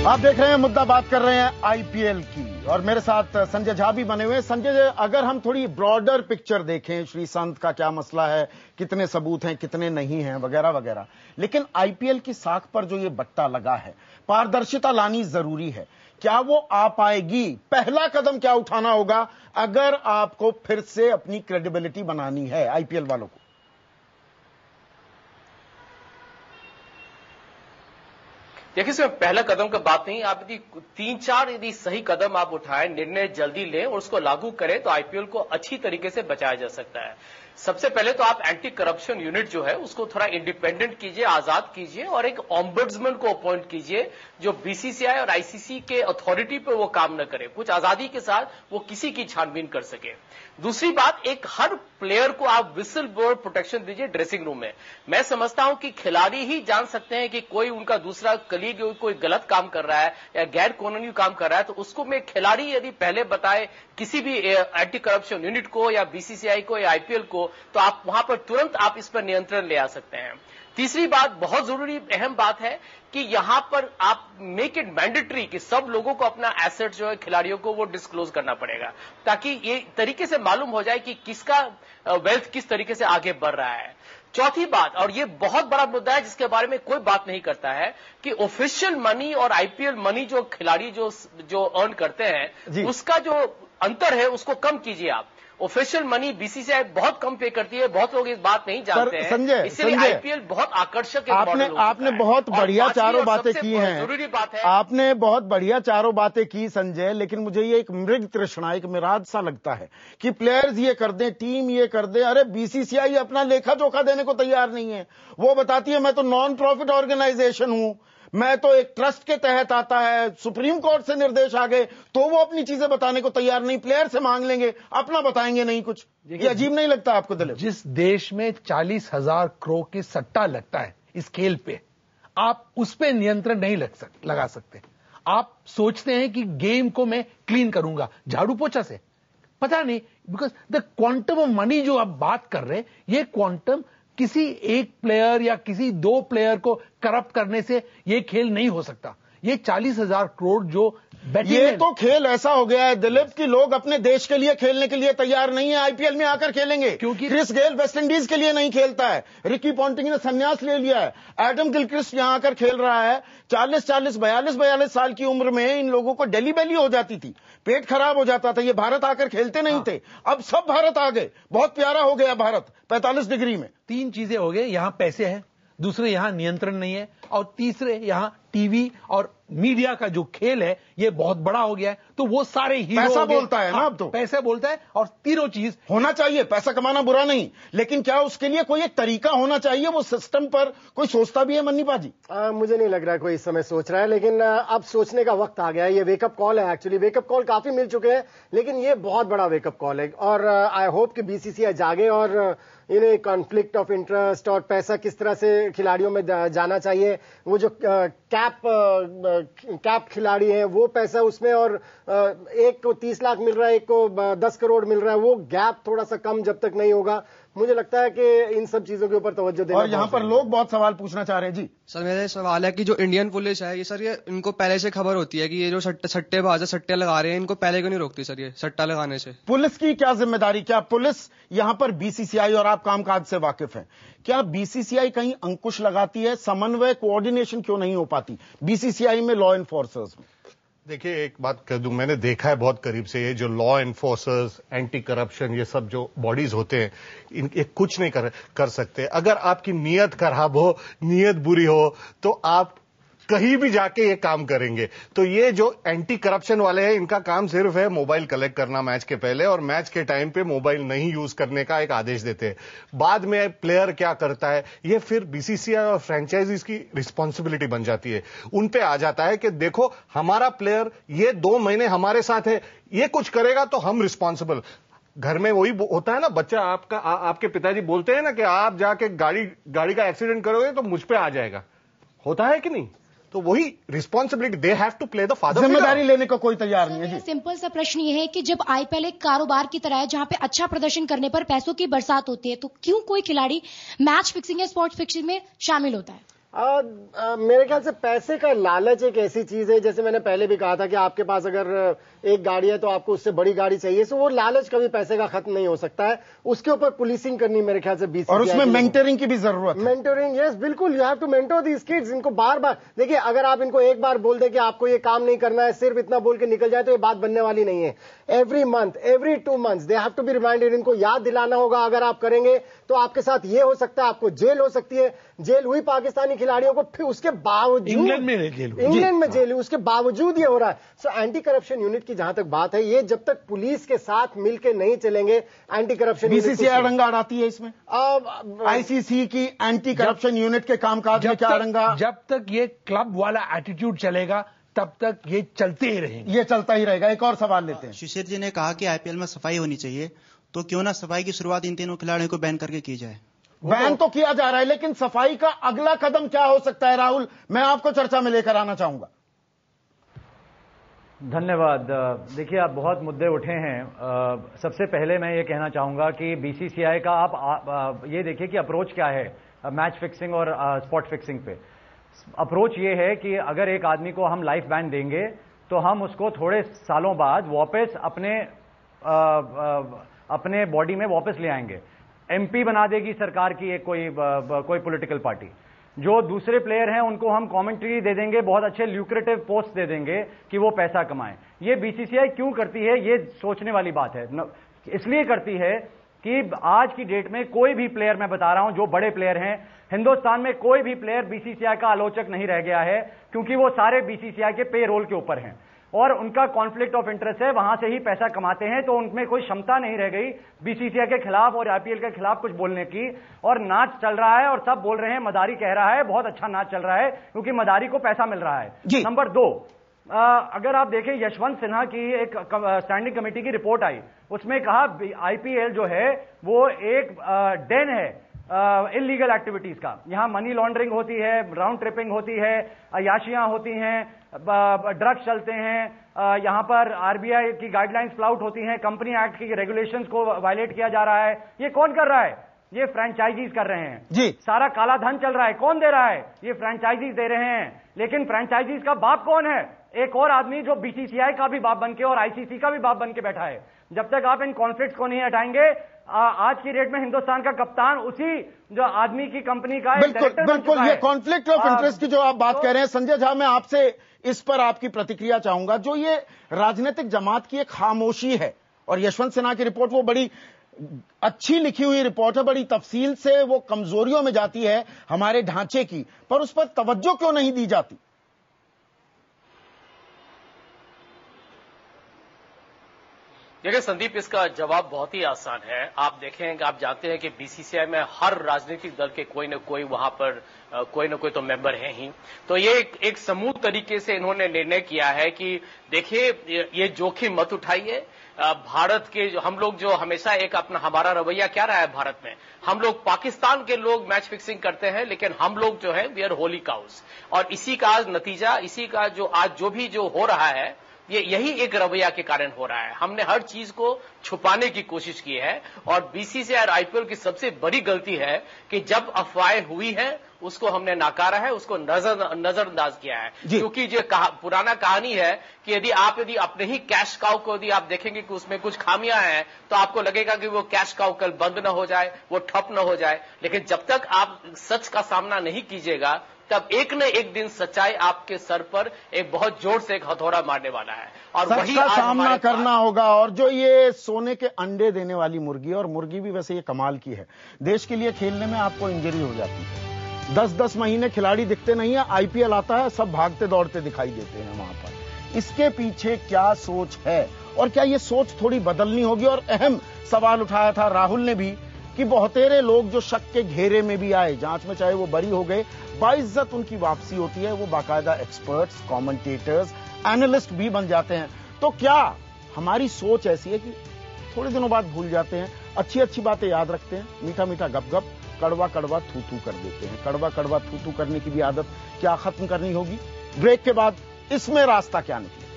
आप देख रहे हैं मुद्दा, बात कर रहे हैं आईपीएल की और मेरे साथ संजय झा भी बने हुए हैं। संजय जी, अगर हम थोड़ी ब्रॉडर पिक्चर देखें, श्रीसंत का क्या मसला है, कितने सबूत हैं, कितने नहीं हैं, वगैरह वगैरह, लेकिन आईपीएल की साख पर जो ये बट्टा लगा है, पारदर्शिता लानी जरूरी है। क्या वो आ पाएगी? पहला कदम क्या उठाना होगा अगर आपको फिर से अपनी क्रेडिबिलिटी बनानी है आईपीएल वालों को? देखिए सर, पहला कदम का बात नहीं, आप यदि 3-4 यदि सही कदम आप उठाएं, निर्णय जल्दी लें और उसको लागू करें तो आईपीएल को अच्छी तरीके से बचाया जा सकता है। सबसे पहले तो आप एंटी करप्शन यूनिट जो है उसको थोड़ा इंडिपेंडेंट कीजिए, आजाद कीजिए और एक ऑम्बुड्समैन को अपॉइंट कीजिए जो बीसीसीआई और आईसीसी के अथॉरिटी पे वो काम न करे, कुछ आजादी के साथ वो किसी की छानबीन कर सके। दूसरी बात, एक हर प्लेयर को आप विसल ब्लोअर प्रोटेक्शन दीजिए ड्रेसिंग रूम में। मैं समझता हूं कि खिलाड़ी ही जान सकते हैं कि कोई उनका दूसरा कलीग कोई गलत काम कर रहा है या गैर कानूनी काम कर रहा है, तो उसको में खिलाड़ी यदि पहले बताए किसी भी एंटी करप्शन यूनिट को या बीसीसीआई को या आईपीएल को, तो आप वहां पर तुरंत आप इस पर नियंत्रण ले आ सकते हैं। तीसरी बात, बहुत जरूरी अहम बात है कि यहां पर आप मेक इट मैंडेटरी कि सब लोगों को अपना एसेट जो है खिलाड़ियों को वो डिस्क्लोज करना पड़ेगा, ताकि ये तरीके से मालूम हो जाए कि किसका वेल्थ किस तरीके से आगे बढ़ रहा है। चौथी बात, और ये बहुत बड़ा मुद्दा है जिसके बारे में कोई बात नहीं करता है, कि ऑफिशियल मनी और आईपीएल मनी जो खिलाड़ी जो अर्न करते हैं उसका जो अंतर है उसको कम कीजिए आप। ऑफिशियल मनी बीसीसीआई बहुत कम पे करती है, बहुत लोग इस बात नहीं जानते हैं। संजय, इसलिए आईपीएल बहुत आकर्षक आपने बहुत बढ़िया चारों बातें की हैं। जरूरी बात है, आपने बहुत बढ़िया चारों बातें की संजय, लेकिन मुझे ये एक मृग तृष्णा, एक मिराज सा लगता है कि प्लेयर्स ये कर दें, टीम ये कर दे। अरे बीसीसीआई अपना लेखा जोखा देने को तैयार नहीं है। वो बताती है मैं तो नॉन प्रॉफिट ऑर्गेनाइजेशन हूं, मैं तो एक ट्रस्ट के तहत आता है, सुप्रीम कोर्ट से निर्देश आ गए तो वो अपनी चीजें बताने को तैयार नहीं। प्लेयर से मांग लेंगे, अपना बताएंगे नहीं कुछ। ये अजीब नहीं लगता आपको दिलीप? जिस देश में 40,000 करोड़ की सट्टा लगता है इस खेल पे, आप उस पे नियंत्रण नहीं लगा सकते। आप सोचते हैं कि गेम को मैं क्लीन करूंगा झाड़ू पोछा से, पता नहीं, because the quantum of money जो आप बात कर रहे हैं, ये क्वांटम किसी एक प्लेयर या किसी दो प्लेयर को करप्ट करने से ये खेल नहीं हो सकता। ये 40,000 करोड़ जो ये तो खेल ऐसा हो गया है दिलीप कि लोग अपने देश के लिए खेलने के लिए तैयार नहीं है, आईपीएल में आकर खेलेंगे। क्योंकि क्रिस गेल वेस्ट इंडीज के लिए नहीं खेलता है, रिकी पॉन्टिंग ने संन्यास ले लिया है, एडम गिलक्रिस्ट यहां आकर खेल रहा है। 42 साल की उम्र में इन लोगों को डेली बेली हो जाती थी, पेट खराब हो जाता था, ये भारत आकर खेलते नहीं थे। अब सब भारत आ गए, बहुत प्यारा हो गया भारत 45 डिग्री में। 3 चीजें हो गए, यहां पैसे हैं, दूसरे यहां नियंत्रण नहीं है, और तीसरे यहां टीवी और मीडिया का जो खेल है ये बहुत बड़ा हो गया है। तो वो सारे हीरो पैसा बोलता है ना, अब तो पैसा बोलता है, और तीनों चीज होना चाहिए। पैसा कमाना बुरा नहीं, लेकिन क्या उसके लिए कोई एक तरीका होना चाहिए? वो सिस्टम पर कोई सोचता भी है मन्नी पाजी? मुझे नहीं लग रहा है कोई इस समय सोच रहा है, लेकिन अब सोचने का वक्त आ गया है। ये वेकअप कॉल है, एक्चुअली वेकअप कॉल काफी मिल चुके हैं, लेकिन ये बहुत बड़ा वेकअप कॉल है। और आई होप कि बीसीसीआई जागे और इन्हें कॉन्फ्लिक्ट ऑफ इंटरेस्ट और पैसा किस तरह से खिलाड़ियों में जाना चाहिए, वो जो कैप खिलाड़ी है वो पैसा उसमें, और एक को 30 लाख मिल रहा है, एक को 10 करोड़ मिल रहा है, वो गैप थोड़ा सा कम जब तक नहीं होगा, मुझे लगता है कि इन सब चीजों के ऊपर तवज्जो देना। और यहां पर लोग बहुत सवाल पूछना चाह रहे हैं। जी सर, मेरा सवाल है कि जो इंडियन पुलिस है, ये सर ये इनको पहले से खबर होती है कि ये जो सट्टेबाज सट्टे लगा रहे हैं, इनको पहले क्यों नहीं रोकती सर ये सट्टा लगाने से? पुलिस की क्या जिम्मेदारी? क्या पुलिस यहां पर बीसीसीआई और आप कामकाज से वाकिफ हैं, क्या बीसीसीआई कहीं अंकुश लगाती है? समन्वय, कोऑर्डिनेशन क्यों नहीं हो पाती बीसीसीआई में, लॉ एनफोर्सर्स में? देखिए, एक बात कह दूं, मैंने देखा है बहुत करीब से, ये जो लॉ एनफोर्सर्स, एंटी करप्शन, ये सब जो बॉडीज होते हैं, ये कुछ नहीं कर सकते। अगर आपकी नीयत खराब हो, नीयत बुरी हो, तो आप कहीं भी जाके ये काम करेंगे। तो ये जो एंटी करप्शन वाले हैं, इनका काम सिर्फ है मोबाइल कलेक्ट करना मैच के पहले, और मैच के टाइम पे मोबाइल नहीं यूज करने का एक आदेश देते हैं। बाद में प्लेयर क्या करता है, ये फिर बीसीसीआई और फ्रेंचाइजीज की रिस्पॉन्सिबिलिटी बन जाती है। उन पे आ जाता है कि देखो हमारा प्लेयर ये 2 महीने हमारे साथ है, ये कुछ करेगा तो हम रिस्पॉन्सिबल। घर में वही होता है ना, बच्चा आपके पिताजी बोलते हैं ना कि आप जाके गाड़ी का एक्सीडेंट करोगे तो मुझ पे आ जाएगा, होता है कि नहीं? तो वही responsibility, they have to play the father. जिम्मेदारी लेने को कोई तैयार नहीं है। मेरा सिंपल सा प्रश्न ये है कि जब आईपीएल एक कारोबार की तरह है जहां पे अच्छा प्रदर्शन करने पर पैसों की बरसात होती है, तो क्यों कोई खिलाड़ी मैच फिक्सिंग या स्पॉट फिक्सिंग में शामिल होता है? मेरे ख्याल से पैसे का लालच एक ऐसी चीज है, जैसे मैंने पहले भी कहा था कि आपके पास अगर एक गाड़ी है तो आपको उससे बड़ी गाड़ी चाहिए, सो वो लालच कभी पैसे का खत्म नहीं हो सकता है। उसके ऊपर पुलिसिंग करनी मेरे ख्याल से बीसीसीआई, और उसमें मेंटरिंग की भी जरूरत है। मेंटरिंग, यस बिल्कुल, you have to mentor these kids. इनको बार बार देखिए, अगर आप इनको एक बार बोल दे कि आपको ये काम नहीं करना है, सिर्फ इतना बोल के निकल जाए, तो ये बात बनने वाली नहीं है। Every month, every 2 months they have to be reminded. इनको याद दिलाना होगा, अगर आप करेंगे तो आपके साथ ये हो सकता है, आपको जेल हो सकती है। जेल हुई पाकिस्तानी खिलाड़ियों को, फिर उसके बावजूद इंग्लैंड में जेल हुई, उसके बावजूद ये हो रहा है। सो एंटी करप्शन यूनिट की जहां तक बात है, ये जब तक पुलिस के साथ मिलकर नहीं चलेंगे, एंटी करप्शन बीसीसीआई रंगा अड़ाती है इसमें। आईसीसी की एंटी करप्शन यूनिट के कामकाज में क्या रंगा? जब तक ये क्लब वाला एटीट्यूड चलेगा तब तक ये चलते ही रहेंगे, ये चलता ही रहेगा। एक और सवाल लेते हैं। शिशिर जी ने कहा कि आईपीएल में सफाई होनी चाहिए, तो क्यों ना सफाई की शुरुआत इन तीनों खिलाड़ियों को बैन करके की जाए? बैन तो किया जा रहा है, लेकिन सफाई का अगला कदम क्या हो सकता है? राहुल, मैं आपको चर्चा में लेकर आना चाहूंगा। धन्यवाद। देखिए, आप बहुत मुद्दे उठे हैं। सबसे पहले मैं ये कहना चाहूंगा कि बीसीसीआई का आप ये देखिए कि अप्रोच क्या है मैच फिक्सिंग और स्पॉट फिक्सिंग पे। अप्रोच ये है कि अगर एक आदमी को हम लाइफ बैन देंगे तो हम उसको थोड़े सालों बाद वापस अपने बॉडी में वापस ले आएंगे। एमपी बना देगी सरकार की एक कोई पॉलिटिकल पार्टी। जो दूसरे प्लेयर हैं उनको हम कमेंट्री दे देंगे, बहुत अच्छे ल्यूक्रेटिव पोस्ट दे देंगे कि वो पैसा कमाएं। ये बीसीसीआई क्यों करती है, ये सोचने वाली बात है। इसलिए करती है कि आज की डेट में कोई भी प्लेयर, मैं बता रहा हूं, जो बड़े प्लेयर हैं हिंदुस्तान में, कोई भी प्लेयर बीसीसीआई का आलोचक नहीं रह गया है, क्योंकि वो सारे बीसीसीआई के पे रोल के ऊपर हैं और उनका कॉन्फ्लिक्ट ऑफ इंटरेस्ट है, वहां से ही पैसा कमाते हैं। तो उनमें कोई क्षमता नहीं रह गई बीसीसीआई के खिलाफ और आईपीएल के खिलाफ कुछ बोलने की। और नाच चल रहा है और सब बोल रहे हैं, मदारी कह रहा है बहुत अच्छा नाच चल रहा है क्योंकि मदारी को पैसा मिल रहा है। नंबर 2, अगर आप देखें यशवंत सिन्हा की एक स्टैंडिंग कमेटी की रिपोर्ट आई, उसमें कहा आईपीएल जो है वो एक डेन है इलीगल एक्टिविटीज का। यहां मनी लॉन्ड्रिंग होती है, राउंड ट्रिपिंग होती है, अयाशियां होती हैं, ड्रग्स चलते हैं, यहां पर आरबीआई की गाइडलाइंस फ्लाउट होती हैं, कंपनी एक्ट की रेगुलेशंस को वायलेट किया जा रहा है। ये कौन कर रहा है? ये फ्रेंचाइजीज कर रहे हैं जी। सारा काला धन चल रहा है, कौन दे रहा है? ये फ्रेंचाइजीज दे रहे हैं। लेकिन फ्रेंचाइजीज का बाप कौन है? एक और आदमी जो बीसीसीआई का भी बाप बनके और आईसीसी का भी बाप बनके बैठा है। जब तक आप इन कॉन्फ्लिक्ट्स को नहीं हटाएंगे, आज की डेट में हिंदुस्तान का कप्तान उसी जो आदमी की कंपनी का बिल्कुल ये कॉन्फ्लिक्ट ऑफ इंटरेस्ट की जो आप बात कह रहे हैं, संजय झा, मैं आपसे इस पर आपकी प्रतिक्रिया चाहूंगा। जो ये राजनीतिक जमात की एक खामोशी है, और यशवंत सिन्हा की रिपोर्ट वो बड़ी अच्छी लिखी हुई रिपोर्ट है, बड़ी तफसील से वो कमजोरियों में जाती है हमारे ढांचे की, पर उस पर तवज्जो क्यों नहीं दी जाती? देखिए संदीप, इसका जवाब बहुत ही आसान है। आप देखें, आप जानते हैं कि बीसीसीआई में हर राजनीतिक दल के कोई न कोई वहां पर कोई न कोई तो मेंबर है ही। तो ये एक समूह तरीके से इन्होंने निर्णय किया है कि देखिए ये जोखिम मत उठाइए। भारत के हम लोग जो हमेशा एक हमारा रवैया क्या रहा है भारत में, हम लोग पाकिस्तान के लोग मैच फिक्सिंग करते हैं, लेकिन हम लोग जो है वी आर होली काउस। और इसी का आज नतीजा, इसी का जो आज जो हो रहा है, यही एक रवैया के कारण हो रहा है। हमने हर चीज को छुपाने की कोशिश की है और बीसीसीआई और आईपीएल की सबसे बड़ी गलती है कि जब अफवाहें हुई है उसको हमने नकारा है, उसको नजरअंदाज किया है। क्योंकि जो पुराना कहानी है कि यदि अपने ही कैश काउ को यदि आप देखेंगे कि उसमें कुछ खामियां हैं, तो आपको लगेगा कि वो कैश काउ कल बंद न हो जाए, वो ठप न हो जाए। लेकिन जब तक आप सच का सामना नहीं कीजिएगा, तब एक न एक दिन सच्चाई आपके सर पर एक बहुत जोर से एक हथौड़ा मारने वाला है और वही का सामना करना होगा। और जो ये सोने के अंडे देने वाली मुर्गी, और मुर्गी भी वैसे ये कमाल की है, देश के लिए खेलने में आपको इंजरी हो जाती है, 10-10 महीने खिलाड़ी दिखते नहीं है, आईपीएल आता है सब भागते दौड़ते दिखाई देते हैं वहां पर। इसके पीछे क्या सोच है और क्या ये सोच थोड़ी बदलनी होगी? और अहम सवाल उठाया था राहुल ने भी कि बहुतेरे लोग जो शक के घेरे में भी आए, जांच में चाहे वो बरी हो गए, बाइज्जत उनकी वापसी होती है, वो बाकायदा एक्सपर्ट्स, कमेंटेटर्स, एनालिस्ट भी बन जाते हैं। तो क्या हमारी सोच ऐसी है कि थोड़े दिनों बाद भूल जाते हैं, अच्छी अच्छी बातें याद रखते हैं, मीठा मीठा गप-गप, कड़वा कड़वा थू-थू कर देते हैं? कड़वा कड़वा थू-थू करने की भी आदत क्या खत्म करनी होगी? ब्रेक के बाद इसमें रास्ता क्या निकले?